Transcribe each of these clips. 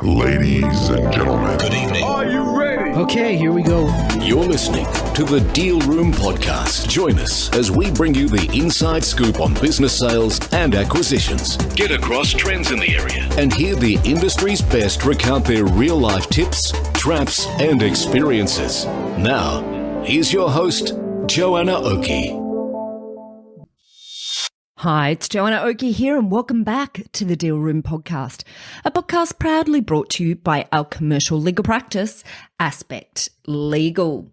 Ladies and gentlemen, Good evening. Are you ready? Okay, here we go. You're listening to the Deal Room Podcast. Join us as we bring you the inside scoop on business sales and acquisitions. Get across trends in the area and hear the industry's best recount their real-life tips, traps, and experiences. Now, here's your host, Joanna Oakey. Hi, it's Joanna Oakey here and welcome back to the Deal Room Podcast, a podcast proudly brought to you by our commercial legal practice, Aspect Legal.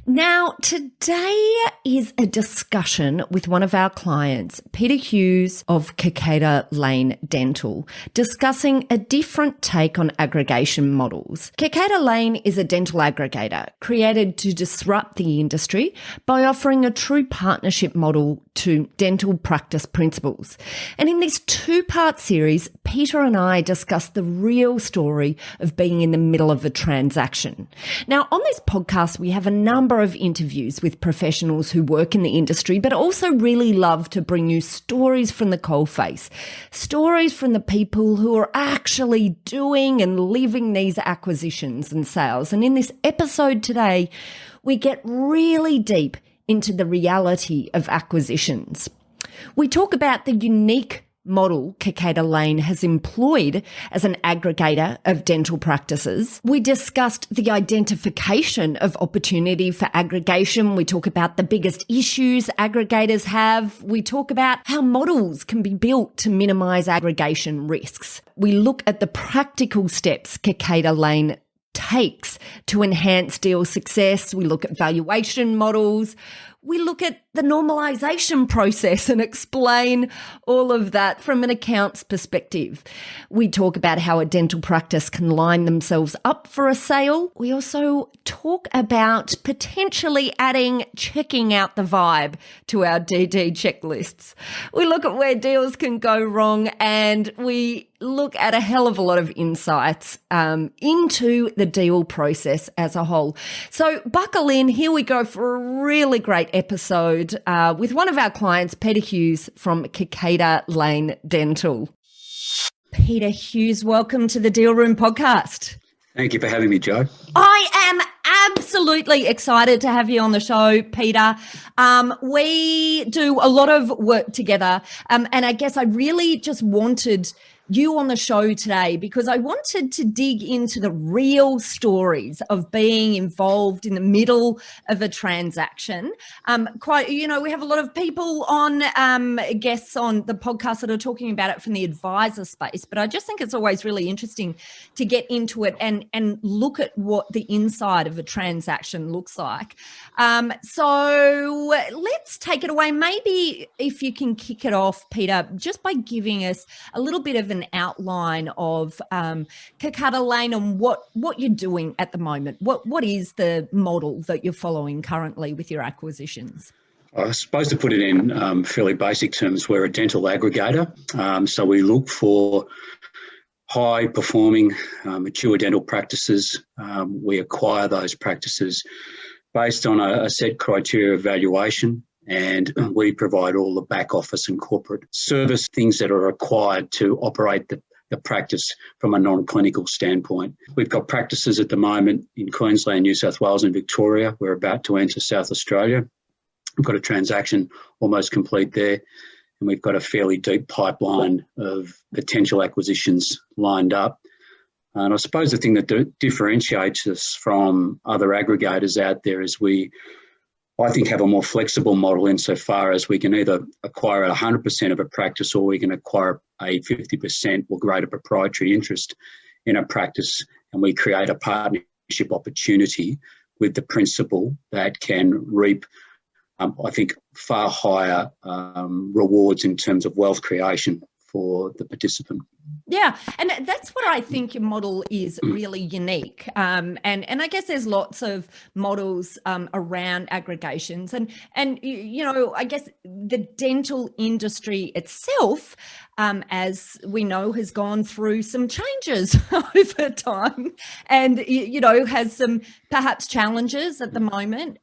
Now, today is a discussion with one of our clients, Peter Hughes of Kikada Lane Dental, discussing a different take on aggregation models. Kikada Lane is a dental aggregator created to disrupt the industry by offering a true partnership model to dental practice principals. And in this two-part series, Peter and I discuss the real story of being in the middle of a transaction. Now, on this podcast, we have a number of interviews with professionals who work in the industry, but also really love to bring you stories from the coalface, stories from the people who are actually doing and living these acquisitions and sales. And in this episode today, we get really deep into the reality of acquisitions. We talk about the unique model Kikada Lane has employed as an aggregator of dental practices. We discussed the identification of opportunity for aggregation. We talk about the biggest issues aggregators have. We talk about how models can be built to minimize aggregation risks. We look at the practical steps Kikada Lane takes to enhance deal success. We look at valuation models. We look at the normalization process and explain all of that from an accounts perspective. We talk about how a dental practice can line themselves up for a sale. We also talk about potentially adding checking out the vibe to our DD checklists. We look at where deals can go wrong, and we look at a hell of a lot of insights into the deal process as a whole. So buckle in. Here we go for a really great episode with one of our clients, Peter Hughes from Kikada Lane Dental. Peter Hughes, welcome to the Deal Room Podcast. Thank you for having me, Joe. I am absolutely excited to have you on the show, Peter. We do a lot of work together, and I guess I really just wanted you on the show today because I wanted to dig into the real stories of being involved in the middle of a transaction. We have a lot of people on, guests on the podcast that are talking about it from the advisor space, but I just think it's always really interesting to get into it and look at what the inside of a transaction looks like. So let's take it away. Maybe if you can kick it off, Peter, just by giving us a little bit of an outline of Kikada Lane and what you're doing at the moment. What is the model that you're following currently with your acquisitions? I suppose to put it in fairly basic terms, we're a dental aggregator. So we look for high-performing, mature dental practices. We acquire those practices based on a set criteria of valuation, and we provide all the back office and corporate service things that are required to operate the practice from a non-clinical standpoint. We've got practices at the moment in Queensland, New South Wales and Victoria. We're about to enter South Australia. We've got a transaction almost complete there, and we've got a fairly deep pipeline of potential acquisitions lined up. And I suppose the thing that differentiates us from other aggregators out there is I think have a more flexible model insofar as we can either acquire 100% of a practice or we can acquire a 50% or greater proprietary interest in a practice, and we create a partnership opportunity with the principal that can reap, I think, far higher rewards in terms of wealth creation for the participant. Yeah, and that's what I think your model is really unique. And I guess there's lots of models around aggregations, and I guess the dental industry itself, as we know, has gone through some changes over time, and has some perhaps challenges at the moment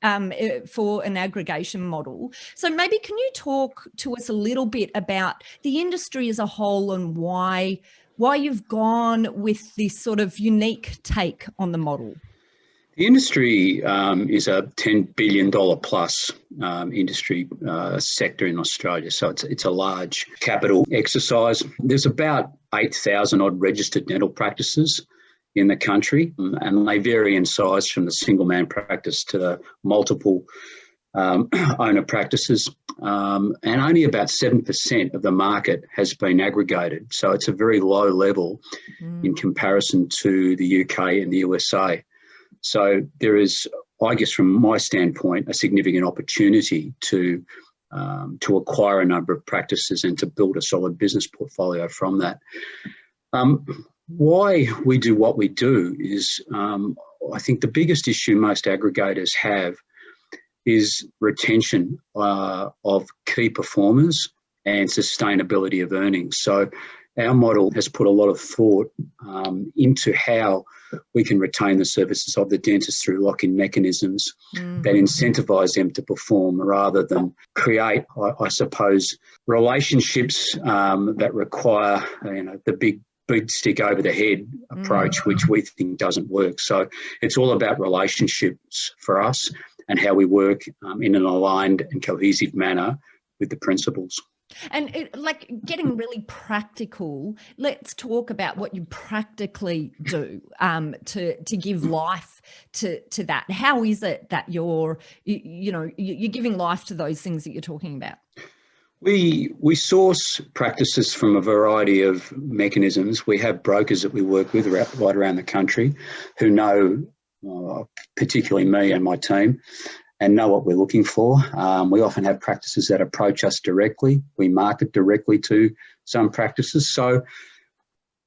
for an aggregation model. So maybe can you talk to us a little bit about the industry as a whole and why why you've gone with this sort of unique take on the model. The industry is a $10 billion plus industry sector in Australia, so it's a large capital exercise. There's about 8,000 odd registered dental practices in the country, and they vary in size from the single man practice to the multiple owner practices, and only about 7% of the market has been aggregated. So it's a very low level in comparison to the UK and the USA. So there is, I guess, from my standpoint, a significant opportunity to acquire a number of practices and to build a solid business portfolio from that. Why we do what we do is, I think the biggest issue most aggregators have is retention of key performers and sustainability of earnings. So our model has put a lot of thought into how we can retain the services of the dentist through lock-in mechanisms that incentivise them to perform rather than create, I suppose, relationships that require the big stick over the head approach, which we think doesn't work. So it's all about relationships for us and how we work in an aligned and cohesive manner with the principals. And like getting really practical, let's talk about what you practically do to give life to that. How is it that you're giving life to those things that you're talking about? We source practices from a variety of mechanisms. We have brokers that we work with right around the country who know, particularly me and my team, and know what we're looking for. We often have practices that approach us directly. We market directly to some practices. So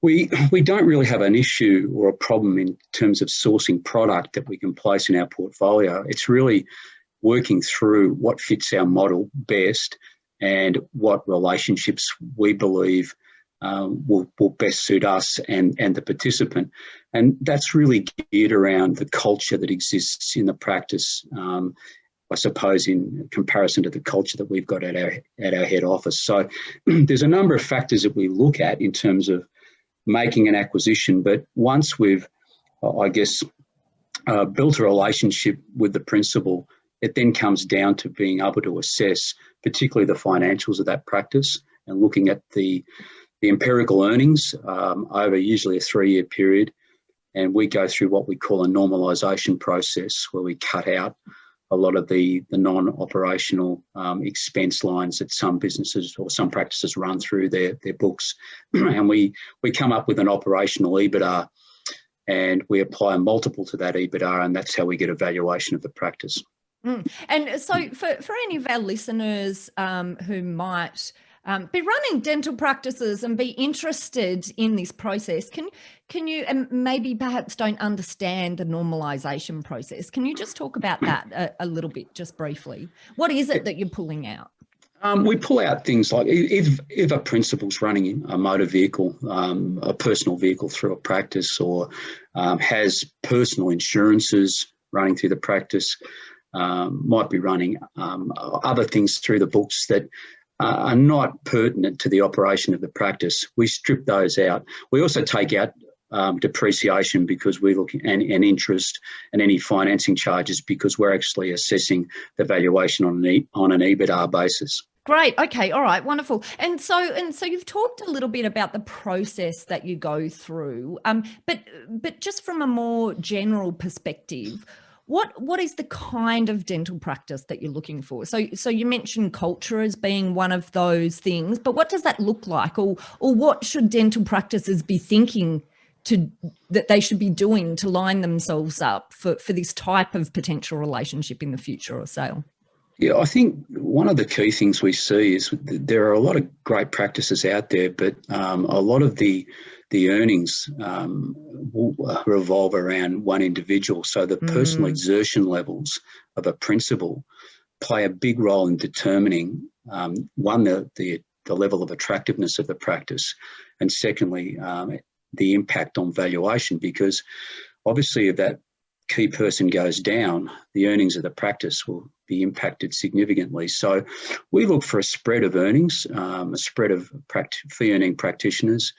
we don't really have an issue or a problem in terms of sourcing product that we can place in our portfolio. It's really working through what fits our model best and what relationships we believe will best suit us and the participant. And that's really geared around the culture that exists in the practice, I suppose, in comparison to the culture that we've got at our head office. So there's a number of factors that we look at in terms of making an acquisition. But once we've, I guess, built a relationship with the principal, it then comes down to being able to assess particularly the financials of that practice and looking at the empirical earnings over usually a 3-year period. And we go through what we call a normalisation process, where we cut out a lot of the non-operational expense lines that some businesses or some practices run through their books. And we come up with an operational EBITDA, and we apply a multiple to that EBITDA, and that's how we get a valuation of the practice. And so for any of our listeners who might be running dental practices and be interested in this process, can you, and maybe perhaps don't understand the normalisation process, can you just talk about that a little bit, just briefly? What is it that you're pulling out? We pull out things like if a principal's running a motor vehicle, a personal vehicle through a practice, or has personal insurances running through the practice, might be running other things through the books that are not pertinent to the operation of the practice. We strip those out. We also take out depreciation because we look and interest and any financing charges, because we're actually assessing the valuation on an EBITDA basis. Great. Okay. All right. Wonderful. And so you've talked a little bit about the process that you go through, but just from a more general perspective, what is the kind of dental practice that you're looking for? So you mentioned culture as being one of those things, but what does that look like, or what should dental practices be thinking that they should be doing to line themselves up for this type of potential relationship in the future or sale? Yeah, I think one of the key things we see is there are a lot of great practices out there, but a lot of the earnings will revolve around one individual. So the personal exertion levels of a principal play a big role in determining, one, the level of attractiveness of the practice, and secondly, the impact on valuation, because obviously if that key person goes down, the earnings of the practice will be impacted significantly. So we look for a spread of earnings, a spread of fee earning practitioners,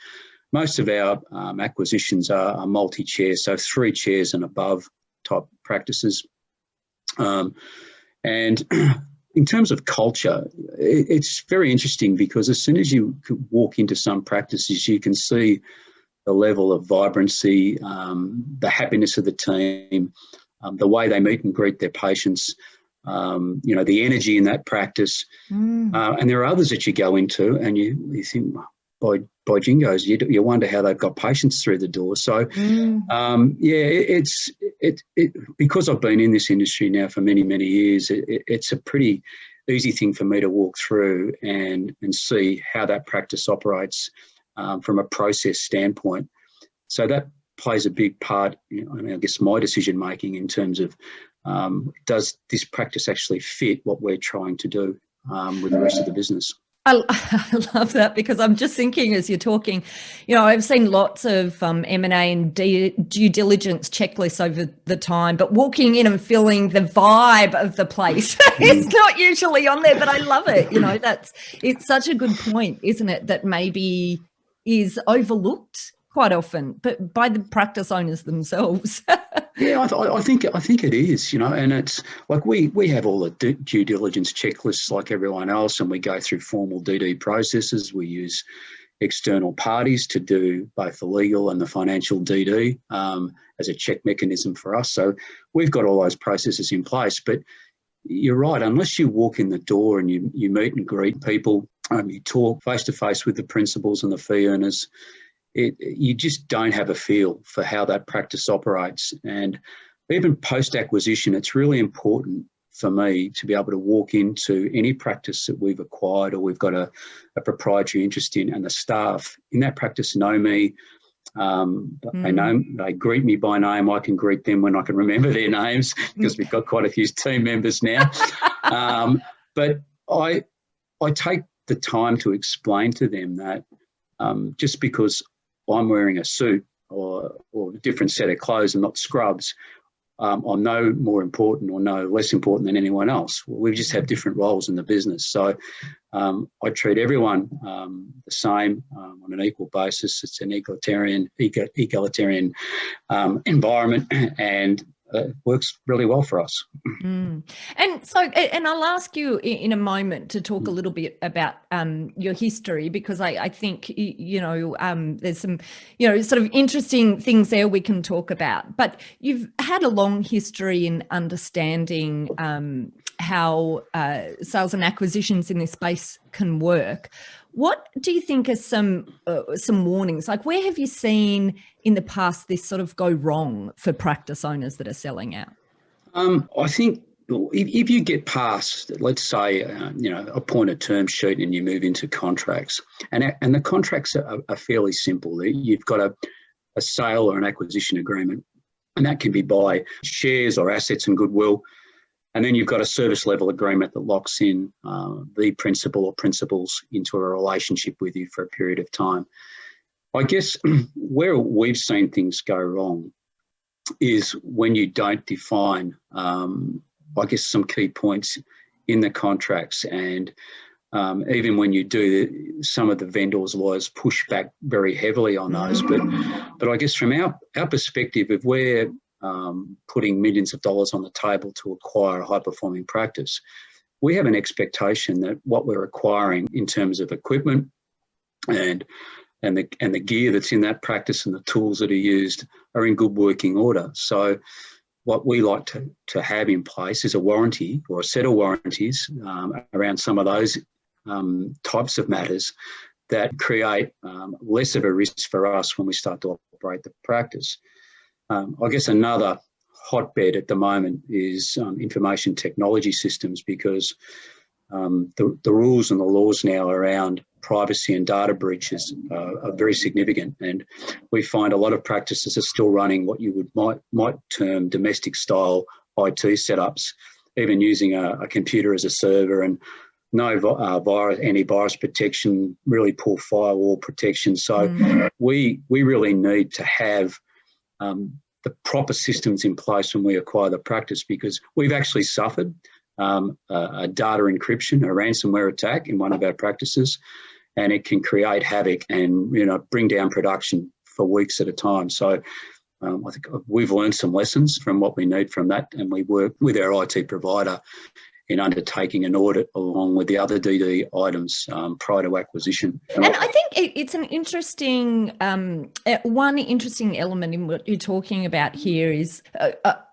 most of our acquisitions are multi-chair, so 3 chairs and above type practices. And in terms of culture, it's very interesting because as soon as you walk into some practices, you can see the level of vibrancy, the happiness of the team, the way they meet and greet their patients, the energy in that practice. And there are others that you go into and you think, by jingoes, you wonder how they've got patients through the door. So, because I've been in this industry now for many, many years, it's a pretty easy thing for me to walk through and see how that practice operates from a process standpoint. So that plays a big part in, I guess, my decision making in terms of does this practice actually fit what we're trying to do with the rest of the business. I love that, because I'm just thinking as you're talking, I've seen lots of M&A and due diligence checklists over the time, but walking in and feeling the vibe of the place is not usually on there, but I love it. It's such a good point, isn't it? That maybe is overlooked quite often, but by the practice owners themselves. Yeah, I think it is, and it's like we have all the due diligence checklists like everyone else, and we go through formal DD processes. We use external parties to do both the legal and the financial DD as a check mechanism for us. So we've got all those processes in place. But you're right, unless you walk in the door and you meet and greet people, you talk face-to-face with the principals and the fee earners, you just don't have a feel for how that practice operates. And even post-acquisition, it's really important for me to be able to walk into any practice that we've acquired or we've got a proprietary interest in, and the staff in that practice know me. They greet me by name. I can greet them when I can remember their names, because we've got quite a few team members now. But I take the time to explain to them that just because I'm wearing a suit or a different set of clothes and not scrubs, I'm no more important or no less important than anyone else. We just have different roles in the business. So I treat everyone the same on an equal basis. It's an egalitarian environment, and it works really well for us. And I'll ask you in a moment to talk a little bit about your history, because I think, there's some, sort of interesting things there we can talk about. But you've had a long history in understanding how sales and acquisitions in this space can work. What do you think are some warnings? Like, where have you seen in the past this sort of go wrong for practice owners that are selling out? I think if you get past, let's say, a pointed term sheet and you move into contracts, and the contracts are fairly simple. You've got a sale or an acquisition agreement, and that can be by shares or assets and goodwill. And then you've got a service level agreement that locks in the principal or principals into a relationship with you for a period of time. I guess where we've seen things go wrong is when you don't define, some key points in the contracts. And even when you do, some of the vendors' lawyers push back very heavily on those. But I guess from our perspective, if we're putting millions of dollars on the table to acquire a high-performing practice, we have an expectation that what we're acquiring in terms of equipment and the gear that's in that practice and the tools that are used are in good working order. So what we like to have in place is a warranty or a set of warranties around some of those types of matters that create less of a risk for us when we start to operate the practice. I guess another hotbed at the moment is information technology systems, because the rules and the laws now around privacy and data breaches are very significant, and we find a lot of practices are still running what you might term domestic style IT setups, even using a computer as a server, and no antivirus protection, really poor firewall protection. So we really need to have the proper systems in place when we acquire the practice, because we've actually suffered a data encryption, a ransomware attack in one of our practices. and it can create havoc and, bring down production for weeks at a time. So I think we've learned some lessons from what we need from that, and we work with our IT provider in undertaking an audit along with the other DD items prior to acquisition. And I think it's an interesting, one interesting element in what you're talking about here is,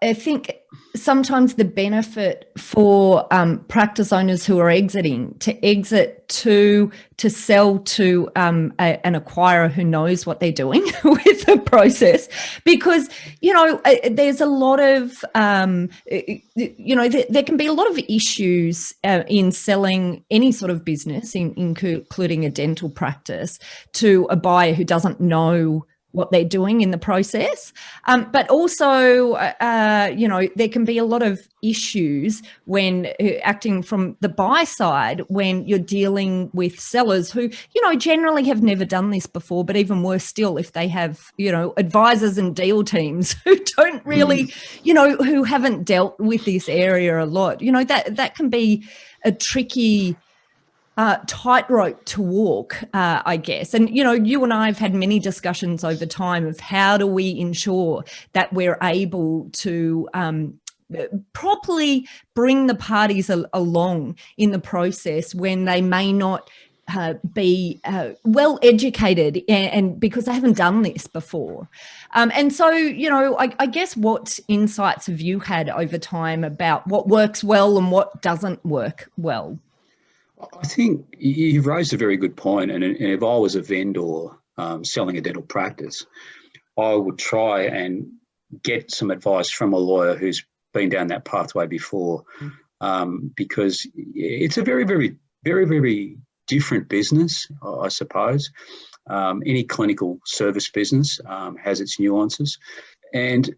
I think sometimes the benefit for practice owners who are exiting to exit to sell to an acquirer who knows what they're doing with the process, because there's a lot of there can be a lot of issues in selling any sort of business, including a dental practice, to a buyer who doesn't know what they're doing in the process. But also, there can be a lot of issues when acting from the buy side, when you're dealing with sellers who, generally have never done this before, but even worse still, if they have, advisors and deal teams who don't really, who haven't dealt with this area a lot, that can be a tricky tightrope to walk, I guess. And, you and I have had many discussions over time of how do we ensure that we're able to properly bring the parties along in the process when they may not be well educated and because they haven't done this before. And so, I guess what insights have you had over time about what works well and what doesn't work well? I think you've raised a very good point. And if I was a vendor selling a dental practice, I would try and get some advice from a lawyer who's been down that pathway before, because it's a very, very, very, very different business, I suppose. Any clinical service business has its nuances. And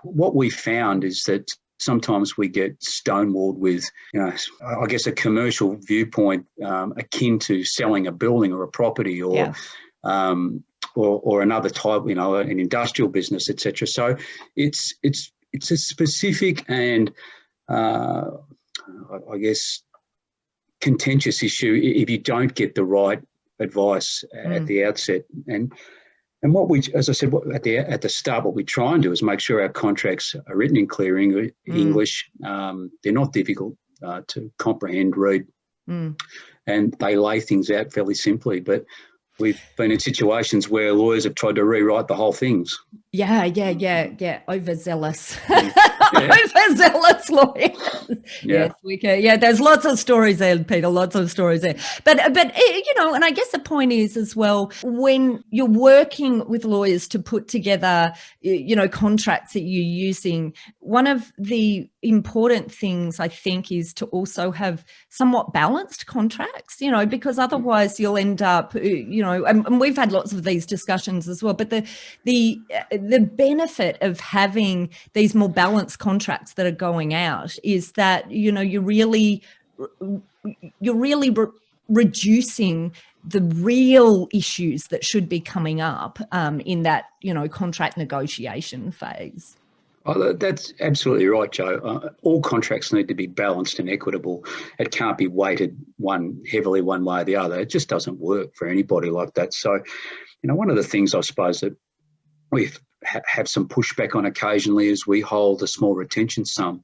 what we found is that sometimes we get stonewalled with, I guess, a commercial viewpoint akin to selling a building or a property or another type, an industrial business, etc. So it's a specific and I guess contentious issue if you don't get the right advice at the outset. And what we, as I said, at the start, what we try and do is make sure our contracts are written in clear English. They're not difficult to comprehend, read, and they lay things out fairly simply. But we've been in situations where lawyers have tried to rewrite the whole things. Yeah. Overzealous. Overzealous lawyers. Yes, we can. Yeah, there's lots of stories there, Peter, lots of stories there. But and I guess the point is as well, when you're working with lawyers to put together, contracts that you're using, one of the important things I think is to also have somewhat balanced contracts, because otherwise you'll end up, and we've had lots of these discussions as well, but the benefit of having these more balanced contracts that are going out is that, you're really reducing the real issues that should be coming up in that, contract negotiation phase. Oh, that's absolutely right, Joe. All contracts need to be balanced and equitable. It can't be weighted heavily one way or the other. It just doesn't work for anybody like that. So, one of the things I suppose that we have some pushback on occasionally is we hold a small retention sum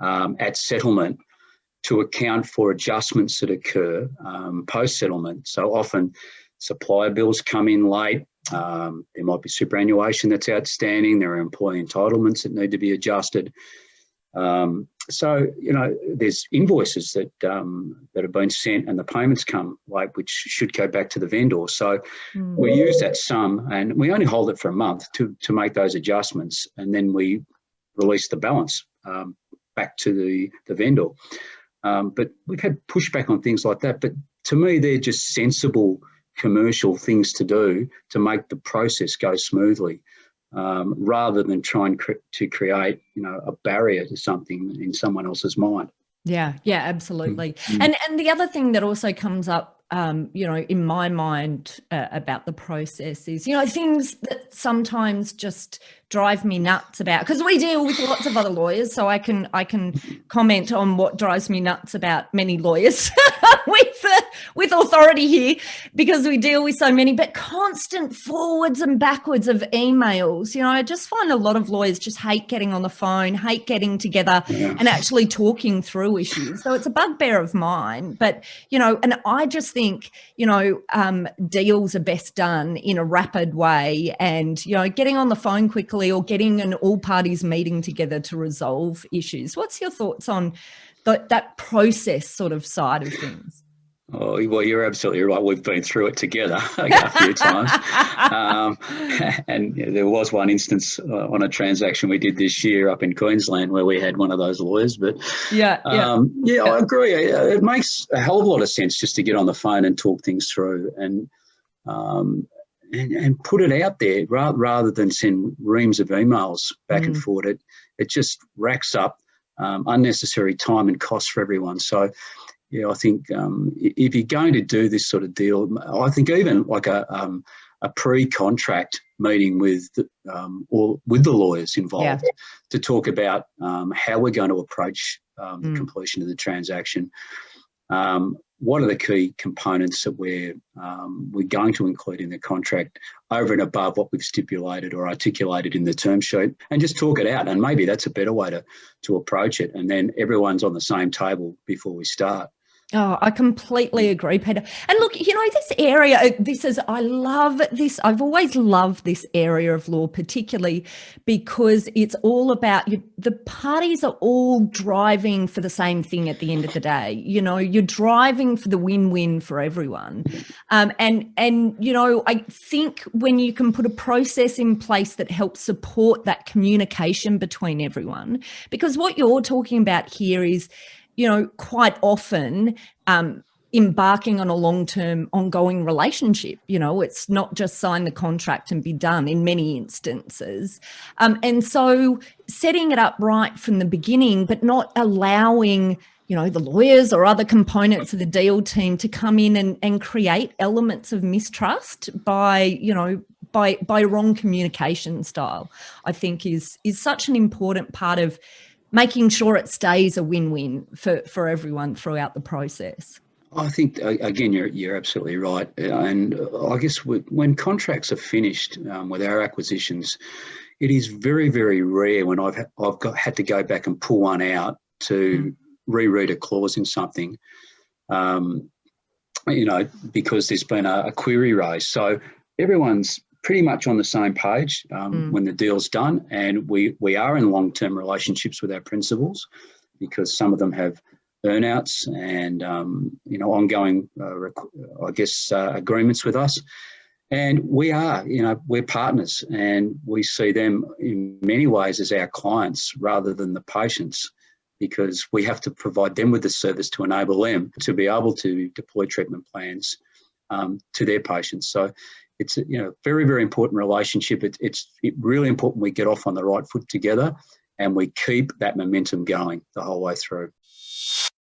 at settlement to account for adjustments that occur post-settlement. So often supplier bills come in late. There might be superannuation that's outstanding. There are employee entitlements that need to be adjusted. So, there's invoices that have been sent and the payments come late, which should go back to the vendor. So we use that sum and we only hold it for a month to make those adjustments, and then we release the balance back to the vendor. But we've had pushback on things like that. But to me, they're just sensible commercial things to do to make the process go smoothly, rather than trying to create, a barrier to something in someone else's mind. Yeah, absolutely. And the other thing that also comes up, in my mind about the process is, things that sometimes just drive me nuts about, because we deal with lots of other lawyers, so I can comment on what drives me nuts about many lawyers with authority here because we deal with so many, but constant forwards and backwards of emails. I just find a lot of lawyers just hate getting on the phone, hate getting together and actually talking through issues. So it's a bugbear of mine. But, and I just think, deals are best done in a rapid way and, getting on the phone quickly or getting an all parties meeting together to resolve issues. What's your thoughts on that process sort of side of things? Oh, well, you're absolutely right. We've been through it together a few times. And there was one instance on a transaction we did this year up in Queensland where we had one of those lawyers. But I agree. It makes a hell of a lot of sense just to get on the phone and talk things through and put it out there rather than send reams of emails back and forward. It just racks up unnecessary time and cost for everyone. So, I think if you're going to do this sort of deal, I think even like a pre-contract meeting with the lawyers involved to talk about how we're going to approach the completion of the transaction. What are the key components that we're going to include in the contract over and above what we've stipulated or articulated in the term sheet, and just talk it out. And maybe that's a better way to approach it. And then everyone's on the same table before we start. Oh, I completely agree, Peter. And look, this area, I love this. I've always loved this area of law, particularly because it's all about the parties are all driving for the same thing at the end of the day. You're driving for the win-win for everyone. I think when you can put a process in place that helps support that communication between everyone, because what you're talking about here is, quite often embarking on a long-term ongoing relationship. It's not just sign the contract and be done in many instances. And so setting it up right from the beginning, but not allowing, the lawyers or other components of the deal team to come in and create elements of mistrust by wrong communication style, I think is such an important part of making sure it stays a win-win for everyone throughout the process. I think, again, you're absolutely right. And I guess when contracts are finished with our acquisitions, it is very, very rare when I've had to go back and pull one out to reread a clause in something, because there's been a query raised. So everyone's pretty much on the same page when the deal's done, and we are in long-term relationships with our principals because some of them have earnouts and ongoing agreements with us, and we're partners, and we see them in many ways as our clients rather than the patients, because we have to provide them with the service to enable them to be able to deploy treatment plans to their patients. So it's a very, very important relationship. It's really important we get off on the right foot together and we keep that momentum going the whole way through.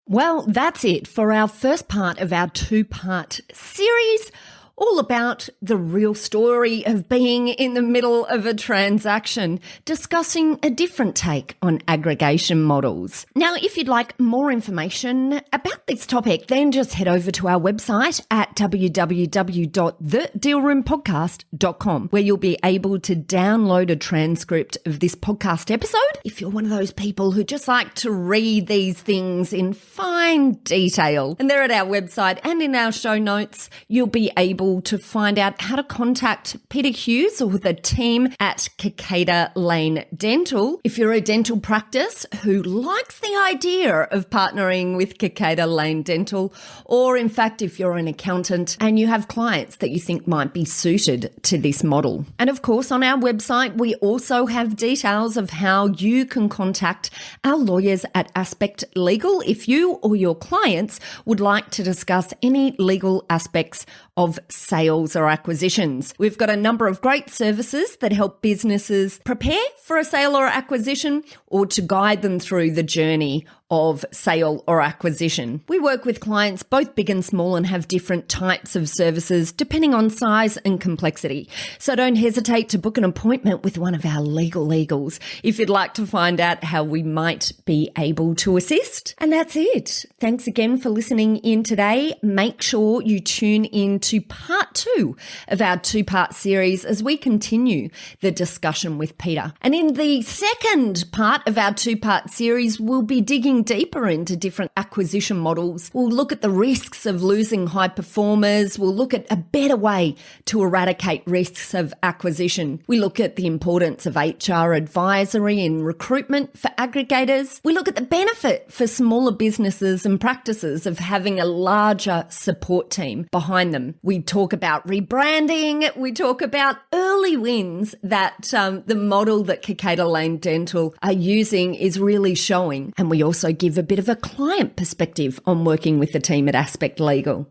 Well, that's it for our first part of our two-part series, all about the real story of being in the middle of a transaction, discussing a different take on aggregation models. Now, if you'd like more information about this topic, then just head over to our website at www.thedealroompodcast.com, where you'll be able to download a transcript of this podcast episode. If you're one of those people who just like to read these things in fine detail, and they're at our website and in our show notes, you'll be able to find out how to contact Peter Hughes or the team at Kikada Lane Dental. If you're a dental practice who likes the idea of partnering with Kikada Lane Dental, or in fact, if you're an accountant and you have clients that you think might be suited to this model. And of course, on our website, we also have details of how you can contact our lawyers at Aspect Legal if you or your clients would like to discuss any legal aspects of sales or acquisitions. We've got a number of great services that help businesses prepare for a sale or acquisition, or to guide them through the journey of sale or acquisition. We work with clients both big and small and have different types of services depending on size and complexity. So don't hesitate to book an appointment with one of our legals if you'd like to find out how we might be able to assist. And that's it. Thanks again for listening in today. Make sure you tune in to part 2 of our 2-part series as we continue the discussion with Peter. And in the second part of our 2-part series, we'll be digging deeper into different acquisition models. We'll look at the risks of losing high performers. We'll look at a better way to eradicate risks of acquisition. We look at the importance of HR advisory and recruitment for aggregators. We look at the benefit for smaller businesses and practices of having a larger support team behind them. We talk about rebranding. We talk about early wins that the model that Kikada Lane Dental are using is really showing. And we also give a bit of a client perspective on working with the team at Aspect Legal.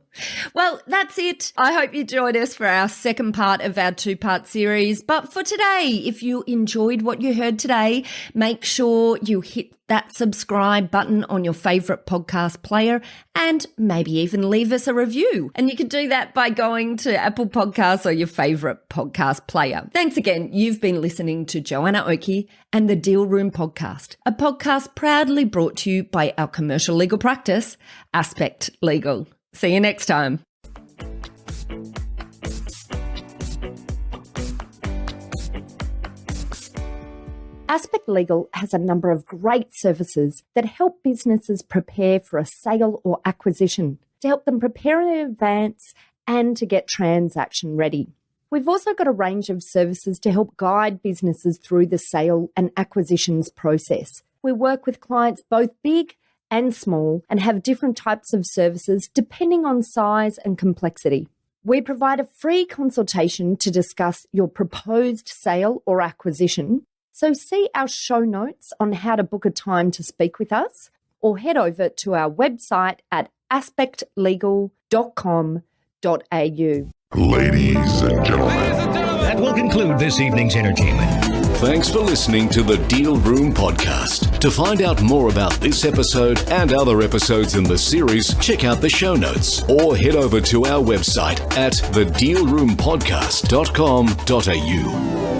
Well, that's it. I hope you joined us for our second part of our 2-part series. But for today, if you enjoyed what you heard today, make sure you hit that subscribe button on your favourite podcast player and maybe even leave us a review. And you can do that by going to Apple Podcasts or your favourite podcast player. Thanks again. You've been listening to Joanna Oakey and the Deal Room Podcast, a podcast proudly brought to you by our commercial legal practice, Aspect Legal. See you next time. Aspect Legal has a number of great services that help businesses prepare for a sale or acquisition, to help them prepare in advance and to get transaction ready. We've also got a range of services to help guide businesses through the sale and acquisitions process. We work with clients both big and small and have different types of services depending on size and complexity. We provide a free consultation to discuss your proposed sale or acquisition. So see our show notes on how to book a time to speak with us, or head over to our website at aspectlegal.com.au. Ladies and gentlemen. That will conclude this evening's entertainment. Thanks for listening to the Deal Room Podcast. To find out more about this episode and other episodes in the series, check out the show notes or head over to our website at thedealroompodcast.com.au.